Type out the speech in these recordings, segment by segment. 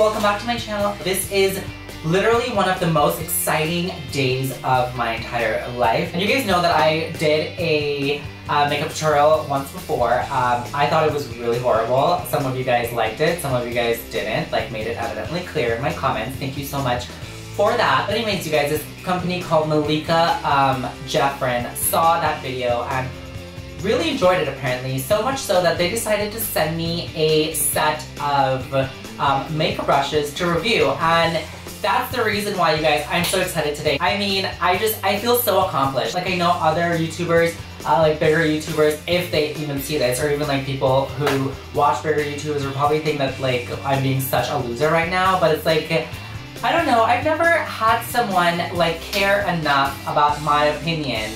welcome back to my channel. This is literally one of the most exciting days of my entire life. And you guys know that I did a makeup tutorial once before. I thought it was really horrible. Some of you guys liked it, some of you guys didn't, like made it evidently clear in my comments. Thank you so much for that. But anyways, you guys, this company called Malika Jeffrin saw that video and really enjoyed it apparently, so much so that they decided to send me a set of makeup brushes to review, and that's the reason why, you guys, I'm so excited today. I mean, I feel so accomplished. Like, I know other YouTubers, like bigger YouTubers, if they even see this, or even like people who watch bigger YouTubers will probably think that like I'm being such a loser right now, but it's like, I don't know, I've never had someone like care enough about my opinion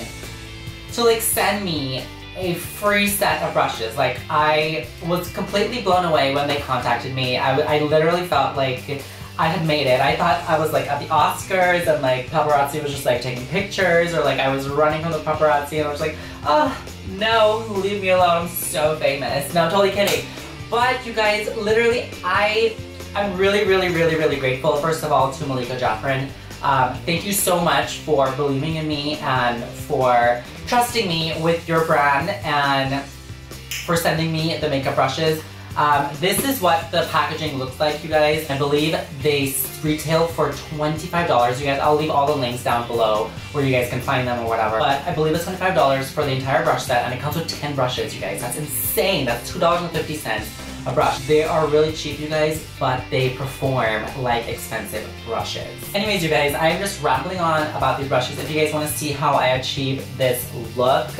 to like send me a free set of brushes. Like, I was completely blown away when they contacted me. I literally felt like I had made it. I thought I was like at the Oscars and like paparazzi was just like taking pictures, or like I was running from the paparazzi and I was like, oh no, leave me alone, I'm so famous. No, I'm totally kidding. But you guys, literally, I'm really grateful, first of all, to Malika Jeffrin. Thank you so much for believing in me and for trusting me with your brand and for sending me the makeup brushes. This is what the packaging looks like, you guys. I believe they retail for $25. You guys, I'll leave all the links down below where you guys can find them or whatever. But I believe it's $25 for the entire brush set, and it comes with 10 brushes, you guys. That's insane. That's $2.50 a brush. They are really cheap, you guys, but they perform like expensive brushes. Anyways, you guys, I'm just rambling on about these brushes. If you guys want to see how I achieve this look,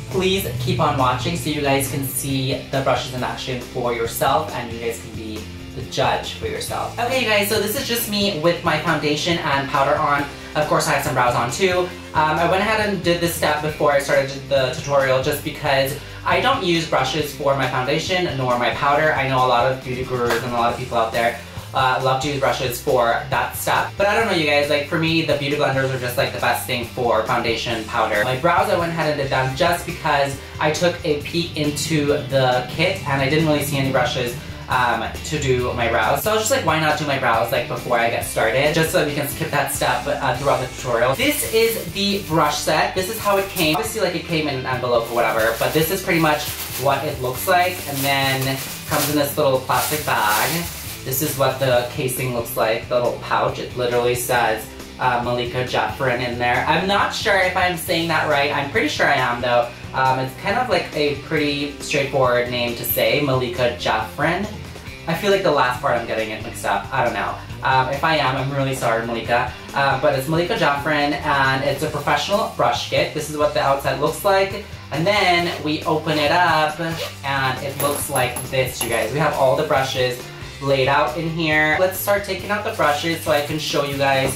please keep on watching so you guys can see the brushes in action for yourself and you guys can be the judge for yourself. Okay, you guys, so this is just me with my foundation and powder on. Of course, I have some brows on too. I went ahead and did this step before I started the tutorial just because I don't use brushes for my foundation nor my powder. I know a lot of beauty gurus and a lot of people out there love to use brushes for that step. But I don't know, you guys, like for me, the beauty blenders are just like the best thing for foundation powder. My brows, I went ahead and did them just because I took a peek into the kit and I didn't really see any brushes to do my brows. So I was just like, why not do my brows like before I get started, just so we can skip that step throughout the tutorial. This is the brush set. This is how it came. Obviously, like, it came in an envelope or whatever, but this is pretty much what it looks like, and then comes in this little plastic bag. This is what the casing looks like, the little pouch. It literally says Malika Jeffrin in there. I'm not sure if I'm saying that right. I'm pretty sure I am though. It's kind of like a pretty straightforward name to say, Malika Jeffrin. I feel like the last part I'm getting it mixed up. I don't know. If I am, I'm really sorry, Malika. But it's Malika Jeffrin, and it's a professional brush kit. This is what the outside looks like. And then we open it up, and it looks like this, you guys. We have all the brushes laid out in here. Let's start taking out the brushes so I can show you guys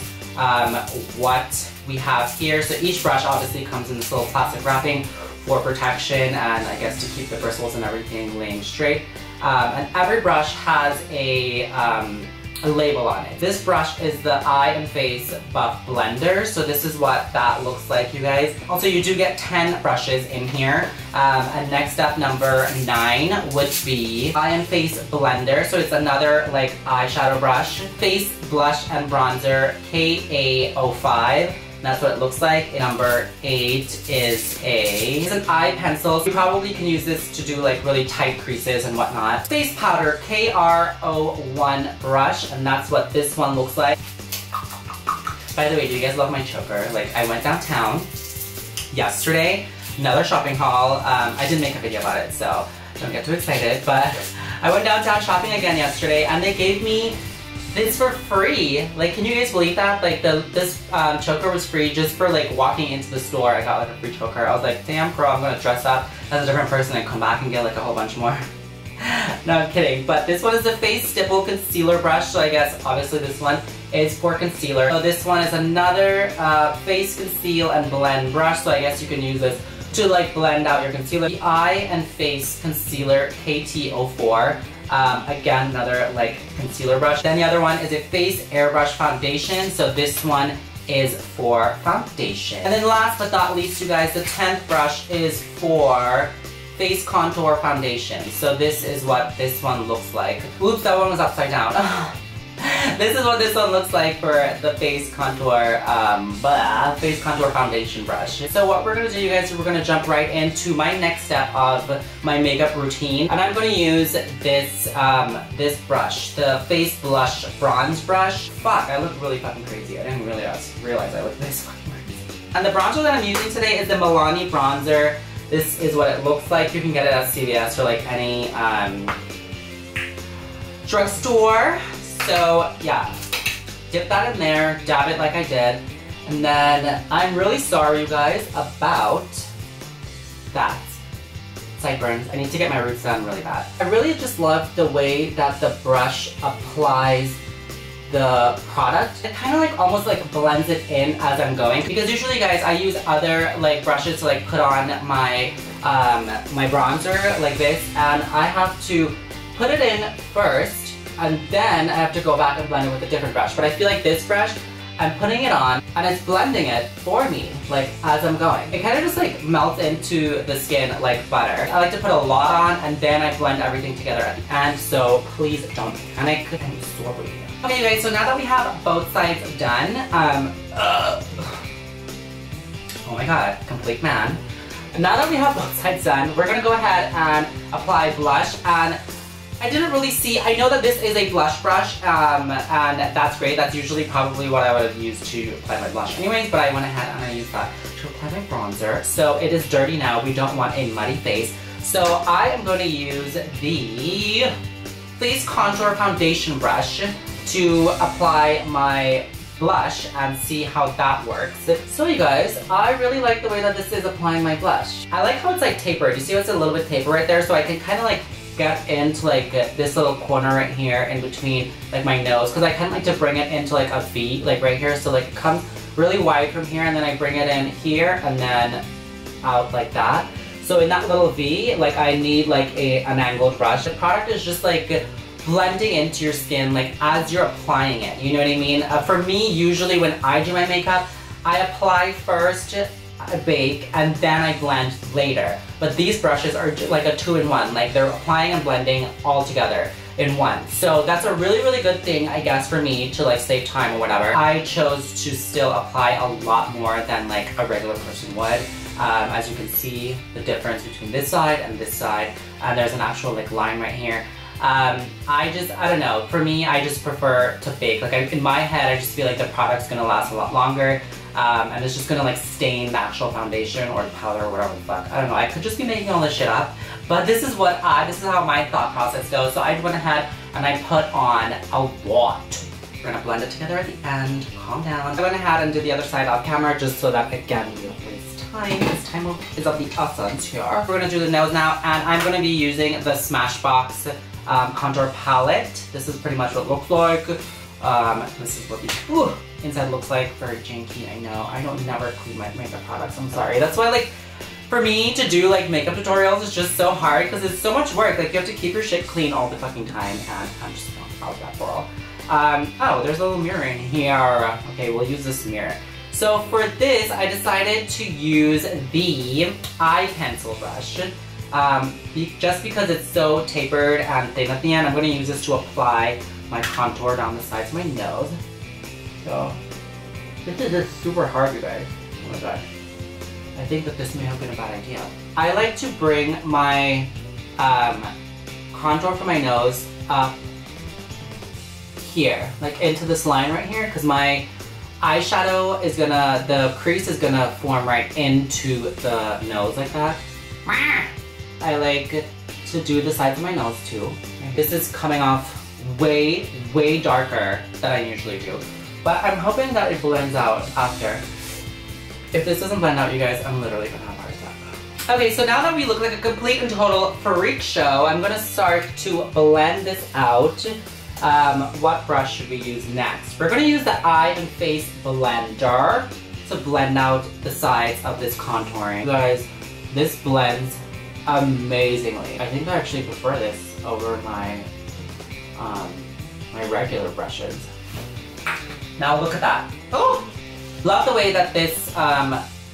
what we have here. So each brush obviously comes in this little plastic wrapping for protection and I guess to keep the bristles and everything laying straight. And every brush has a label on it. This brush is the Eye and Face Buff Blender, so this is what that looks like, you guys. Also, you do get 10 brushes in here. And next up, number 9 would be Eye and Face Blender, so it's another like eyeshadow brush. Face Blush and Bronzer KA05. That's what it looks like. Number 8 is it's an eye pencil. You probably can use this to do like really tight creases and whatnot. Face powder KR01 brush, and that's what this one looks like. By the way, do you guys love my choker? Like, I went downtown yesterday, another shopping haul. I didn't make a video about it, so don't get too excited, but I went downtown shopping again yesterday and they gave me this for free. Like, can you guys believe that? Like, this choker was free just for like walking into the store. I got like a free choker. I was like, damn girl, I'm gonna dress up as a different person and come back and get like a whole bunch more. No, I'm kidding. But this one is the Face Stipple Concealer Brush. So I guess obviously this one is for concealer. So this one is another Face Conceal and Blend brush. So I guess you can use this to like blend out your concealer. The Eye and Face Concealer KT04. Again, another like concealer brush. Then the other one is a Face Airbrush Foundation. So this one is for foundation. And then last but not least, you guys, the 10th brush is for Face Contour Foundation. So this is what this one looks like. Oops, that one was upside down. This is what this one looks like for the face contour foundation brush. So what we're gonna do, you guys, we're gonna jump right into my next step of my makeup routine. And I'm gonna use this, this brush, the face blush bronze brush. Fuck, I look really fucking crazy. I didn't realize I look this fucking crazy. And the bronzer that I'm using today is the Milani bronzer. This is what it looks like. You can get it at CVS or like any drugstore. So yeah, dip that in there, dab it like I did. And then I'm really sorry, you guys, about that. Sideburns. I need to get my roots done really bad. I really just love the way that the brush applies the product. It kind of like almost like blends it in as I'm going. Because usually, guys, I use other like brushes to like put on my my bronzer like this, and I have to put it in first, and then I have to go back and blend it with a different brush. But I feel like this brush, I'm putting it on and it's blending it for me, like as I'm going. It kind of just like melts into the skin like butter. I like to put a lot on and then I blend everything together at the end, so please don't panic. I'm sorry. Okay, you guys, so now that we have both sides done, oh my god, complete man. Now that we have both sides done, we're gonna go ahead and apply blush. And I didn't really see, I know that this is a blush brush, and that's great. That's usually probably what I would have used to apply my blush anyways, but I went ahead and I used that to apply my bronzer. So it is dirty now, we don't want a muddy face. So I am going to use the Face Contour Foundation brush to apply my blush and see how that works. So you guys, I really like the way that this is applying my blush. I like how it's like tapered. You see how it's a little bit tapered right there? So I can kind of like get into like this little corner right here in between like my nose, because I kind of like to bring it into like a V, like right here. So like it comes really wide from here and then I bring it in here and then out like that. So in that little V, like I need like an angled brush. The product is just like blending into your skin like as you're applying it, you know what I mean? For me, usually when I do my makeup, I apply first, I bake, and then I blend later. But these brushes are like a 2-in-1, like they're applying and blending all together in one. So that's a really, really good thing, I guess, for me to like save time or whatever. I chose to still apply a lot more than like a regular person would. As you can see, the difference between this side and this side, and there's an actual like line right here. I don't know, for me, I just prefer to bake. Like in my head, I just feel like the product's gonna last a lot longer, and it's just gonna like stain the actual foundation or the powder or whatever the fuck. I don't know, I could just be making all this shit up, but this is how my thought process goes. So I went ahead and I put on a lot. We're gonna blend it together at the end, calm down. I went ahead and did the other side off camera just so that, again, we don't waste time. This time is of the essence here. We're gonna do the nose now, and I'm gonna be using the Smashbox contour palette. This is pretty much what it looks like. This is what the inside looks like. Very janky, I know. I don't never clean my makeup products, I'm sorry. That's why, like, for me to do like makeup tutorials is just so hard because it's so much work. Like, you have to keep your shit clean all the fucking time, and I'm just not proud of that, girl. Oh, there's a little mirror in here. Okay, we'll use this mirror. So for this, I decided to use the eye pencil brush. Just because it's so tapered and thin at the end, I'm going to use this to apply my contour down the sides of my nose. So, this is just super hard, you guys. Oh my god. I think that this may have been a bad idea. I like to bring my contour from my nose up here, like into this line right here, because my eyeshadow is gonna, the crease is gonna form right into the nose like that. I like to do the sides of my nose too. This is coming off way, way darker than I usually do. But I'm hoping that it blends out after. If this doesn't blend out, you guys, I'm literally gonna have a heart attack. Okay, so now that we look like a complete and total freak show, I'm gonna start to blend this out. What brush should we use next? We're gonna use the eye and face blender to blend out the sides of this contouring. You guys, this blends amazingly. I think I actually prefer this over my my regular brushes. Now look at that. Oh! Love the way that this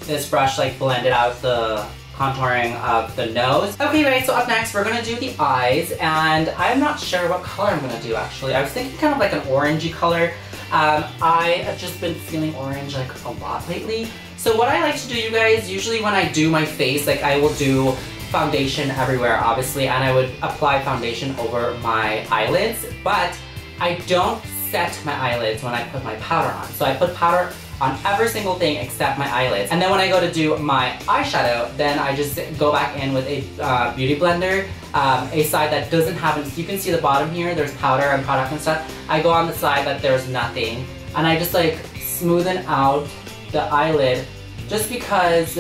this brush like blended out the contouring of the nose. Okay guys, so up next we're gonna do the eyes, and I'm not sure what color I'm gonna do actually. I was thinking kind of like an orangey color. I have just been feeling orange like a lot lately. So what I like to do, you guys, usually when I do my face, like I will do foundation everywhere obviously, and I would apply foundation over my eyelids, but I don't set my eyelids when I put my powder on. So I put powder on every single thing except my eyelids. And then when I go to do my eyeshadow, then I just go back in with a beauty blender, a side that doesn't have, you can see the bottom here, there's powder and product and stuff. I go on the side that there's nothing, and I just like smoothen out the eyelid just because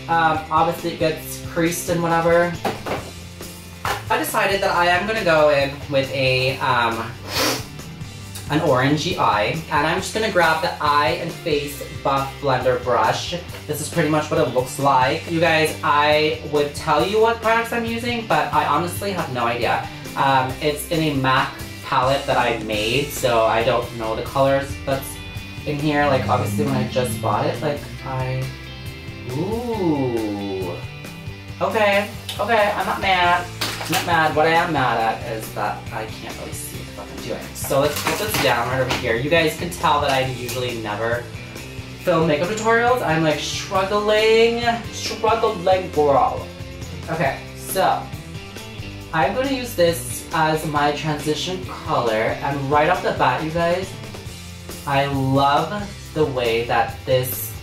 obviously it gets creased and whatever. I decided that I am gonna go in with a an orangey eye, and I'm just gonna grab the eye and face buff blender brush. This is pretty much what it looks like. You guys, I would tell you what products I'm using, but I honestly have no idea. It's in a MAC palette that I made, so I don't know the colors that's in here. Like obviously when I just bought it, like ooh. Okay, I'm not mad. I'm not mad. What I am mad at is that I can't really see what I'm doing. So let's put this down right over here. You guys can tell that I usually never film makeup tutorials. I'm like struggling girl. Okay, so I'm gonna use this as my transition color, and right off the bat, you guys, I love the way that this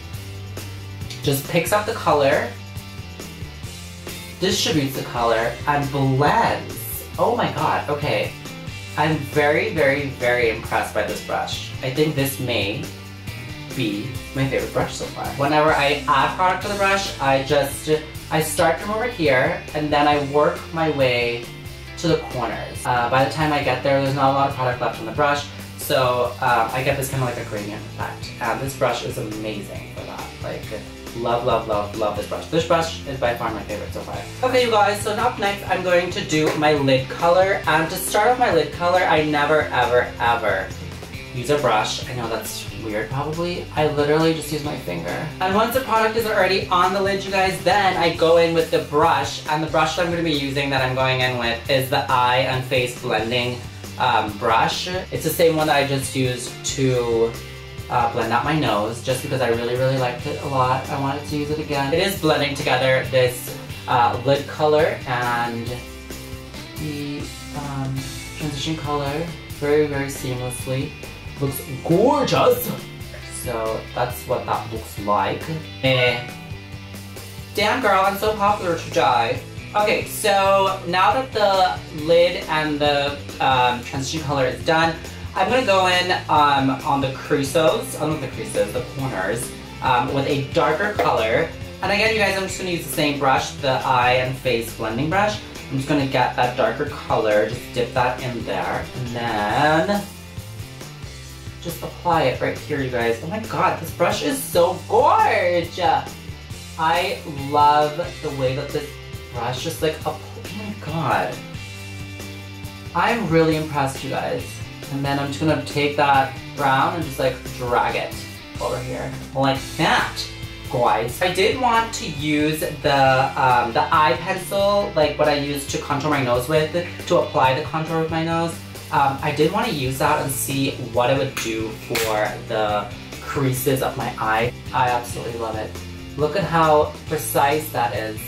just picks up the color, distributes the color, and blends. Oh my god, okay. I'm very, very, very impressed by this brush. I think this may be my favorite brush so far. Whenever I add product to the brush, I start from over here, and then I work my way to the corners. By the time I get there, there's not a lot of product left on the brush, so I get this kind of like a gradient effect. And this brush is amazing for that. Like, love, love, love, love this brush. This brush is by far my favorite so far. Okay, you guys, so up next I'm going to do my lid color. And to start off my lid color, I never, ever, ever use a brush. I know that's weird probably. I literally just use my finger. And once the product is already on the lid, you guys, then I go in with the brush. And the brush that I'm going to be using, that I'm going in with, is the eye and face blending brush. It's the same one that I just used to blend out my nose, just because I really, really liked it a lot. I wanted to use it again. It is blending together this lid color and the transition color very, very seamlessly. Looks gorgeous! So that's what that looks like. Damn girl, I'm so popular today. Okay, so now that the lid and the transition color is done, I'm gonna go in on the creases, the corners, with a darker color. And again, you guys, I'm just gonna use the same brush, the eye and face blending brush. I'm just gonna get that darker color, just dip that in there, and then just apply it right here, you guys. Oh my god, this brush is so gorgeous! I love the way that this brush just like, oh my god. I'm really impressed, you guys. And then I'm just gonna take that brown and just like drag it over here, like that, guys. I did want to use the eye pencil, like what I used to contour my nose with, to apply the contour with my nose. I did want to use that and see what it would do for the creases of my eye. I absolutely love it. Look at how precise that is,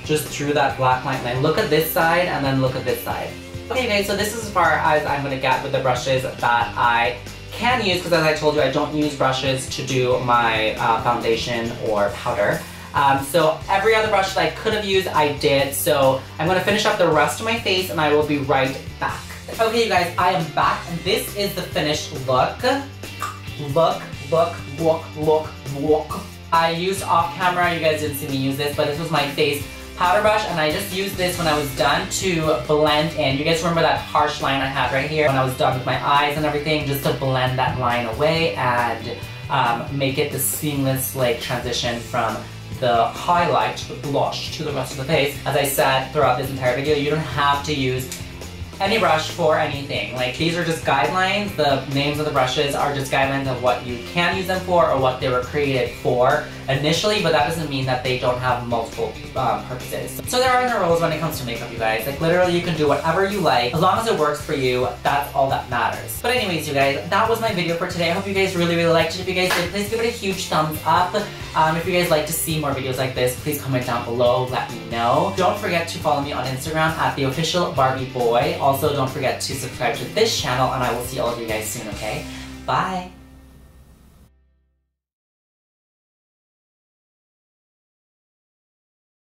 just through that black line. And look at this side, and then look at this side. Okay guys, so this is as far as I'm going to get with the brushes that I can use, because as I told you, I don't use brushes to do my foundation or powder. So every other brush that I could have used, I did. So I'm going to finish up the rest of my face, and I will be right back. Okay you guys, I am back, and this is the finished look. Look. I used off camera, you guys didn't see me use this, but this was my face powder brush, and I just used this when I was done to blend in. You guys remember that harsh line I had right here when I was done with my eyes and everything, just to blend that line away and make it the seamless like transition from the highlight, the blush, to the rest of the face. As I said throughout this entire video, you don't have to use any brush for anything. Like, these are just guidelines. The names of the brushes are just guidelines of what you can use them for or what they were created for. initially, but that doesn't mean that they don't have multiple purposes. So there are no rules when it comes to makeup, you guys. Like literally you can do whatever you like. As long as it works for you, that's all that matters. But anyways, you guys, that was my video for today. I hope you guys really liked it. If you guys did, please give it a huge thumbs up. If you guys like to see more videos like this, please comment down below, let me know. Don't forget to follow me on Instagram at TheOfficialBarbieBoi. Also, don't forget to subscribe to this channel, and I will see all of you guys soon, okay? Bye!